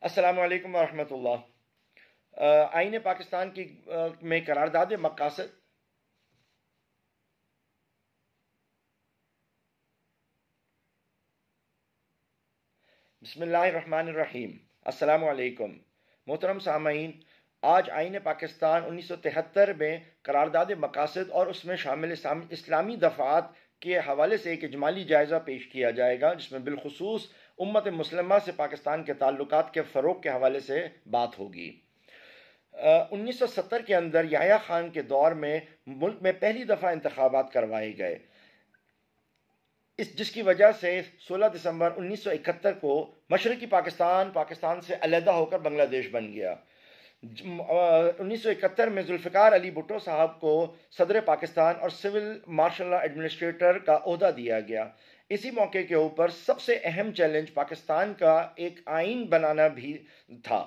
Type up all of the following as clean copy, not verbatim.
السلام علیکم ورحمۃ اللہ۔ آئین پاکستان کی میں قرارداد مقاصد بسم اللہ الرحمن الرحیم۔ السلام علیکم محترم سامعین، آج آئین پاکستان 1973 میں قرارداد مقاصد اور اس میں شامل اسلامی دفعات کے حوالے سے ایک اجمالی جائزہ پیش کیا جائے گا، جس میں بالخصوص امت مسلمہ سے پاکستان کے تعلقات کے فروغ کے حوالے سے بات ہوگی۔ 1970 کے اندر یحییٰ خان کے دور میں ملک میں پہلی دفعہ انتخابات کروائے گئے، جس کی وجہ سے 16 دسمبر 1971 کو مشرقی پاکستان سے علیحدہ ہو کر بنگلہ دیش بن گیا۔ 1971 میں ذوالفقار علی بھٹو صاحب کو صدر پاکستان اور سول مارشل ایڈمنسٹریٹر کا عہدہ دیا گیا۔ اسی موقع کے اوپر سب سے اہم چیلنج پاکستان کا ایک آئین بنانا بھی تھا۔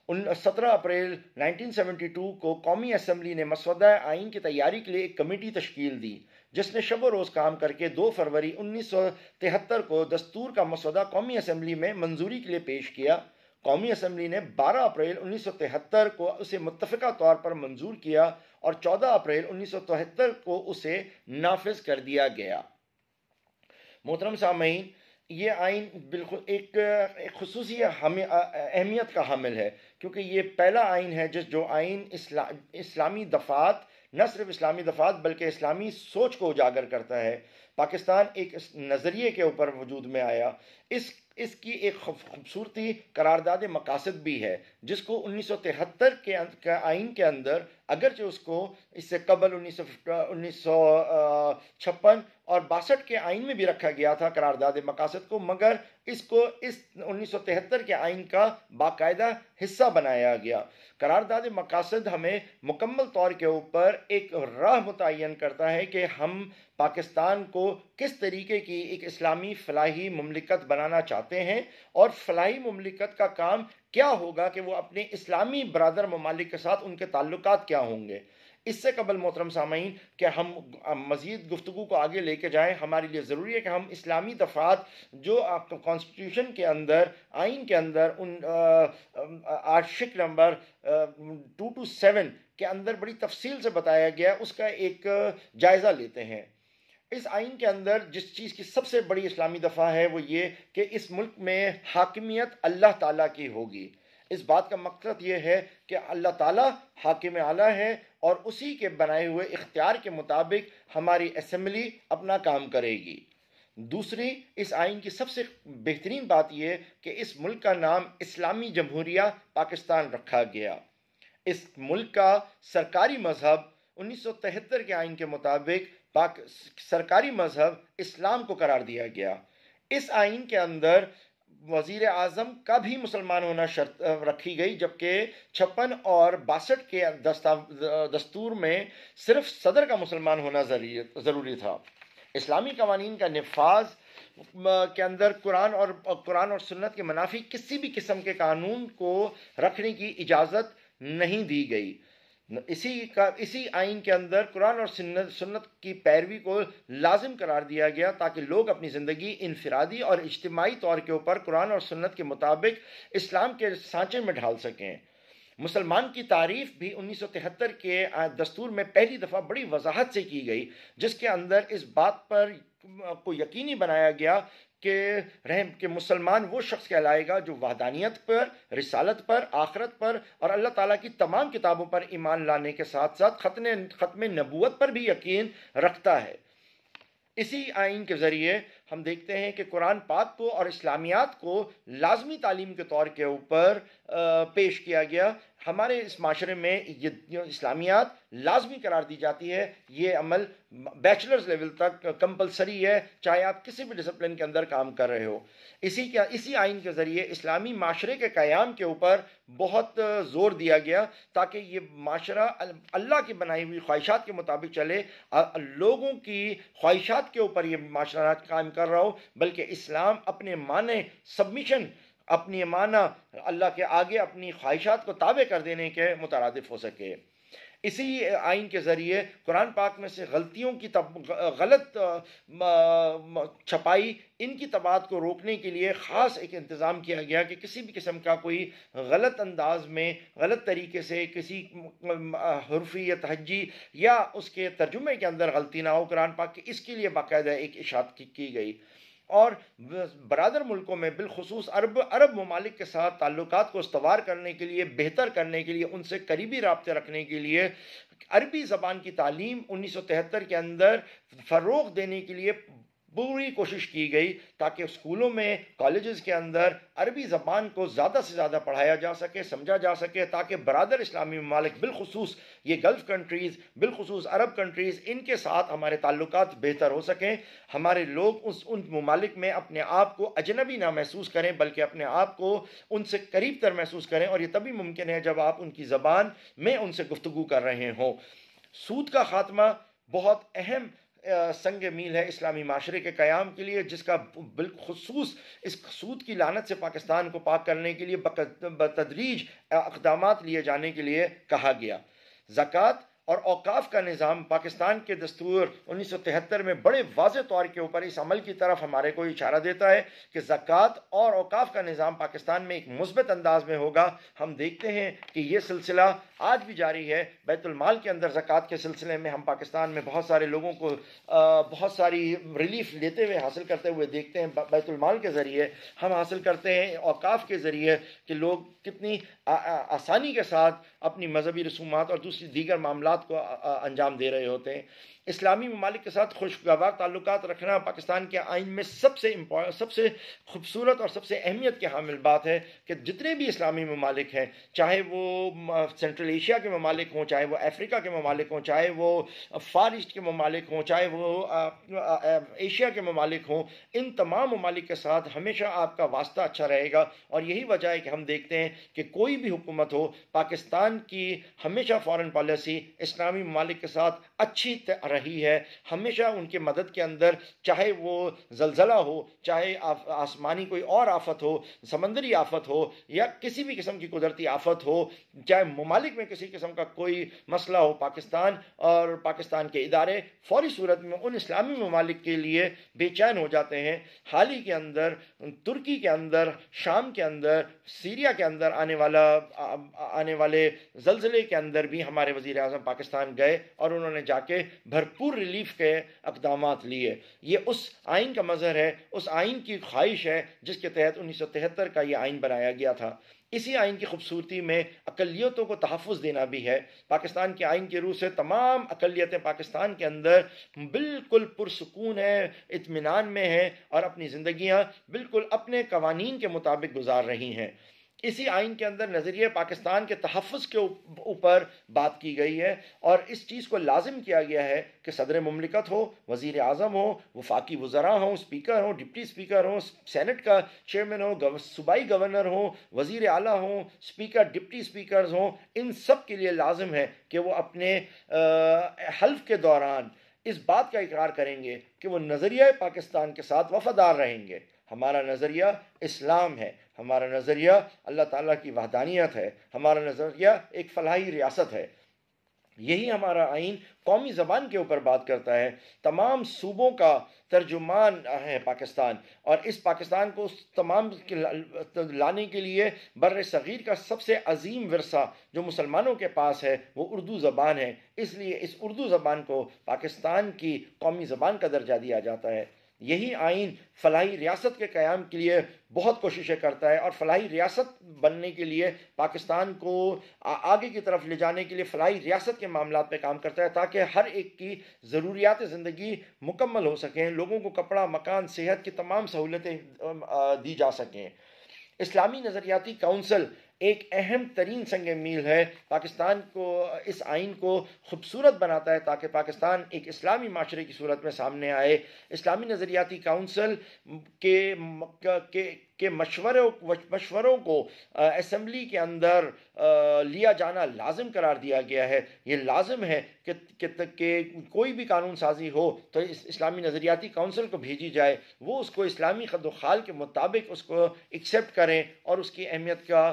17 اپریل 1972 کو قومی اسمبلی نے مسودہ آئین کی تیاری کے لیے ایک کمیٹی تشکیل دی، جس نے شب و روز کام کر کے 2 فروری 1973 کو دستور کا مسودہ قومی اسمبلی میں منظوری کے لیے پیش کیا۔ قومی اسمبلی نے 12 اپریل 1973 کو اسے متفقہ طور پر منظور کیا اور 14 اپریل 1973 کو اسے نافذ کر دیا گیا۔ محترم سامعین، یہ آئین بالکل ایک خصوصی اہمیت کا حامل ہے، کیونکہ یہ پہلا آئین ہے جو آئین اسلامی دفعات، نہ صرف اسلامی دفعات بلکہ اسلامی سوچ کو اجاگر کرتا ہے۔ پاکستان ایک نظریے کے اوپر وجود میں آیا۔ اس کی ایک خوبصورتی قرارداد مقاصد بھی ہے، جس کو 1973 کے آئین کے اندر، اگرچہ اس سے قبل 1956 اور 62 کے آئین میں بھی رکھا گیا تھا قرارداد مقاصد کو، مگر اس 1973 کے آئین کا باقاعدہ حصہ بنایا گیا۔ قرارداد مقاصد ہمیں مکمل طور کے اوپر ایک راہ متعین کرتا ہے کہ ہم پاکستان کو کس طریقے کی ایک اسلامی فلاحی مملکت بنانا چاہتے ہیں، اور فلاحی مملکت کا کام کیا ہوگا کہ وہ اپنے اسلامی برادر ممالک کے ساتھ ان کے تعلقات کیا ہوں گے۔ اس سے قبل محترم سامعین کہ ہم مزید گفتگو کو آگے لے کے جائیں، ہمارے لیے ضروری ہے کہ ہم اسلامی دفعات جو کانسٹیٹیوشن کے اندر، آئین کے اندر، ان آرٹیکل نمبر 2 to 7 کے اندر بڑی تفصیل سے بتایا گیا، اس کا ایک جائزہ لیتے ہیں۔ اس آئین کے اندر جس چیز کی سب سے بڑی اسلامی دفعہ ہے وہ یہ کہ اس ملک میں حاکمیت اللہ تعالیٰ کی ہوگی۔ اس بات کا مقصد یہ ہے کہ اللہ تعالیٰ حاکم اعلیٰ ہے اور اسی کے بنائے ہوئے اختیار کے مطابق ہماری اسمبلی اپنا کام کرے گی۔ دوسری، اس آئین کی سب سے بہترین بات یہ کہ اس ملک کا نام اسلامی جمہوریہ پاکستان رکھا گیا۔ اس ملک کا سرکاری مذہب 1973 کے آئین کے مطابق سرکاری مذہب اسلام کو قرار دیا گیا۔ اس آئین کے اندر وزیر اعظم کا بھی مسلمان ہونا شرط رکھی گئی، جبکہ 56 اور 62 کے دستور میں صرف صدر کا مسلمان ہونا ضروری تھا۔ اسلامی قوانین کا نفاذ کے اندر قرآن اور سنت کے منافی کسی بھی قسم کے قانون کو رکھنے کی اجازت نہیں دی گئی۔ اسی آئین کے اندر قرآن اور سنت کی پیروی کو لازم قرار دیا گیا تاکہ لوگ اپنی زندگی انفرادی اور اجتماعی طور کے اوپر قرآن اور سنت کے مطابق اسلام کے سانچے میں ڈھال سکیں۔ مسلمان کی تعریف بھی 1973 کے دستور میں پہلی دفعہ بڑی وضاحت سے کی گئی، جس کے اندر اس بات پر کو یقینی بنایا گیا کہ مسلمان وہ شخص کہلائے گا جو وحدانیت پر، رسالت پر، آخرت پر اور اللہ تعالیٰ کی تمام کتابوں پر ایمان لانے کے ساتھ ساتھ ختم نبوت پر بھی یقین رکھتا ہے۔ اسی آئین کے ذریعے ہم دیکھتے ہیں کہ قرآن پاک کو اور اسلامیات کو لازمی تعلیم کے طور کے اوپر پیش کیا گیا۔ ہمارے اس معاشرے میں یہ اسلامیات لازمی قرار دی جاتی ہے، یہ عمل بیچلرز لیول تک کمپلسری ہے، چاہے آپ کسی بھی ڈسپلن کے اندر کام کر رہے ہو۔ اسی آئین کے ذریعے اسلامی معاشرے کے قیام کے اوپر بہت زور دیا گیا تاکہ یہ معاشرہ اللہ کی بنائی ہوئی خواہشات کے مطابق چلے، لوگوں کی خواہشات کے اوپر یہ معاشرہ قائم کر رہا ہو، بلکہ اسلام اپنے معنی سبمیشن، اپنی معنی اللہ کے آگے اپنی خواہشات کو تابع کر دینے کے مترادف ہو سکے۔ اسی آئین کے ذریعے قرآن پاک میں سے غلطیوں کی غلط چھپائی، ان کی طباعت کو روکنے کے لیے خاص ایک انتظام کیا گیا کہ کسی بھی قسم کا کوئی غلط انداز میں، غلط طریقے سے کسی حرفی یا تہجی یا اس کے ترجمے کے اندر غلطی نہ ہو قرآن پاک کی، اس کے لیے باقاعدہ ایک اشاعت کی گئی۔ اور برادر ملکوں میں بالخصوص عرب ممالک کے ساتھ تعلقات کو استوار کرنے کے لیے، بہتر کرنے کے لیے، ان سے قریبی رابطے رکھنے کے لیے عربی زبان کی تعلیم 1973 کے اندر فروغ دینے کے لیے پوری کوشش کی گئی، تاکہ اسکولوں میں، کالجز کے اندر عربی زبان کو زیادہ سے زیادہ پڑھایا جا سکے، سمجھا جا سکے، تاکہ برادر اسلامی ممالک بالخصوص یہ گلف کنٹریز، بالخصوص عرب کنٹریز، ان کے ساتھ ہمارے تعلقات بہتر ہو سکیں، ہمارے لوگ ان ممالک میں اپنے آپ کو اجنبی نہ محسوس کریں، بلکہ اپنے آپ کو ان سے قریب تر محسوس کریں، اور یہ تبھی ممکن ہے جب آپ ان کی زبان میں ان سے گفتگو کر رہے ہوں۔ سود کا خاتمہ بہت اہم سنگ میل ہے اسلامی معاشرے کے قیام کے لیے، جس کا بالخصوص اس سود کی لعنت سے پاکستان کو پاک کرنے کے لیے بتدریج اقدامات لیے جانے کے لیے کہا گیا۔ زکوٰۃ اور اوقاف کا نظام پاکستان کے دستور 1973 میں بڑے واضح طور کے اوپر اس عمل کی طرف ہمارے کو اشارہ دیتا ہے کہ زکوٰۃ اور اوقاف کا نظام پاکستان میں ایک مثبت انداز میں ہوگا۔ ہم دیکھتے ہیں کہ یہ سلسلہ آج بھی جاری ہے۔ بیت المال کے اندر زکوٰۃ کے سلسلے میں ہم پاکستان میں بہت سارے لوگوں کو بہت ساری ریلیف لیتے ہوئے، حاصل کرتے ہوئے دیکھتے ہیں۔ بیت المال کے ذریعے ہم حاصل کرتے ہیں، اوقاف کے ذریعے کہ لوگ کتنی آسانی کے ساتھ اپنی مذہبی رسومات اور دوسری دیگر معاملات کو انجام دے رہے ہوتے ہیں۔ اسلامی ممالک کے ساتھ خوشگوار تعلقات رکھنا پاکستان کے آئین میں سب سے خوبصورت اور سب سے اہمیت کی حامل بات ہے کہ جتنے بھی اسلامی ممالک ہیں، چاہے وہ سینٹرل ایشیا کے ممالک ہوں، چاہے وہ افریقہ کے ممالک ہوں، چاہے وہ فار ایسٹ کے ممالک ہوں، چاہے وہ ایشیا کے ممالک ہوں، ان تمام ممالک کے ساتھ ہمیشہ آپ کا واسطہ اچھا رہے گا۔ اور یہی وجہ ہے کہ ہم دیکھتے ہیں کہ کوئی بھی حکومت ہو، پاکستان کی ہمیشہ فارن پالیسی اسلامی ممالک کے ساتھ اچھی رہی ہے۔ ہمیشہ ان کی مدد کے اندر، چاہے وہ زلزلہ ہو، چاہے آسمانی کوئی اور آفت ہو، سمندری آفت ہو، یا کسی بھی قسم کی قدرتی آفت ہو، چاہے ممالک میں کسی قسم کا کوئی مسئلہ ہو، پاکستان اور پاکستان کے ادارے فوری صورت میں ان اسلامی ممالک کے لیے بے چین ہو جاتے ہیں۔ حال ہی کے اندر ترکی کے اندر، شام کے اندر، سیریا کے اندر آنے والے زلزلے کے اندر بھی ہمارے وزیر اعظم پاکستان گئے اور انہوں نے جا کے بھرپور ریلیف کے اقدامات لیے۔ یہ اس آئین کا مظہر ہے، اس آئین کی خواہش ہے جس کے تحت 1973 کا یہ آئین بنایا گیا تھا۔ اسی آئین کی خوبصورتی میں اقلیتوں کو تحفظ دینا بھی ہے۔ پاکستان کے آئین کی روح سے تمام اقلیتیں پاکستان کے اندر بالکل پرسکون ہیں، اطمینان میں ہیں، اور اپنی زندگیاں بالکل اپنے قوانین کے مطابق گزار رہی ہیں۔ اسی آئین کے اندر نظریہ پاکستان کے تحفظ کے اوپر بات کی گئی ہے، اور اس چیز کو لازم کیا گیا ہے کہ صدر مملکت ہو، وزیر اعظم ہو، وفاقی وزراء ہوں، اسپیکر ہوں، ڈپٹی اسپیکر ہوں، سینٹ کا چیئرمین ہو، صوبائی گورنر ہوں، وزیر اعلیٰ ہوں، اسپیکر، ڈپٹی اسپیکرز ہوں، ان سب کے لیے لازم ہے کہ وہ اپنے حلف کے دوران اس بات کا اقرار کریں گے کہ وہ نظریہ پاکستان کے ساتھ وفادار رہیں گے۔ ہمارا نظریہ اسلام ہے، ہمارا نظریہ اللہ تعالیٰ کی وحدانیت ہے، ہمارا نظریہ ایک فلاحی ریاست ہے۔ یہی ہمارا آئین قومی زبان کے اوپر بات کرتا ہے۔ تمام صوبوں کا ترجمان ہے پاکستان، اور اس پاکستان کو تمام لانے کے لیے بر صغیر کا سب سے عظیم ورثہ جو مسلمانوں کے پاس ہے وہ اردو زبان ہے۔ اس لیے اس اردو زبان کو پاکستان کی قومی زبان کا درجہ دیا جاتا ہے۔ یہی آئین فلاحی ریاست کے قیام کے لیے بہت کوششیں کرتا ہے، اور فلاحی ریاست بننے کے لیے پاکستان کو آگے کی طرف لے جانے کے لیے فلاحی ریاست کے معاملات پہ کام کرتا ہے، تاکہ ہر ایک کی ضروریات زندگی مکمل ہو سکیں، لوگوں کو کپڑا، مکان، صحت کی تمام سہولتیں دی جا سکیں۔ اسلامی نظریاتی کونسل ایک اہم ترین سنگ میل ہے، پاکستان کو اس آئین کو خوبصورت بناتا ہے تاکہ پاکستان ایک اسلامی معاشرے کی صورت میں سامنے آئے۔ اسلامی نظریاتی کونسل کے مشوروں کو اسمبلی کے اندر لیا جانا لازم قرار دیا گیا ہے۔ یہ لازم ہے کہ کوئی بھی قانون سازی ہو تو اسلامی نظریاتی کونسل کو بھیجی جائے، وہ اس کو اسلامی خد و خال کے مطابق اس کو ایکسیپٹ کریں اور اس کی اہمیت کا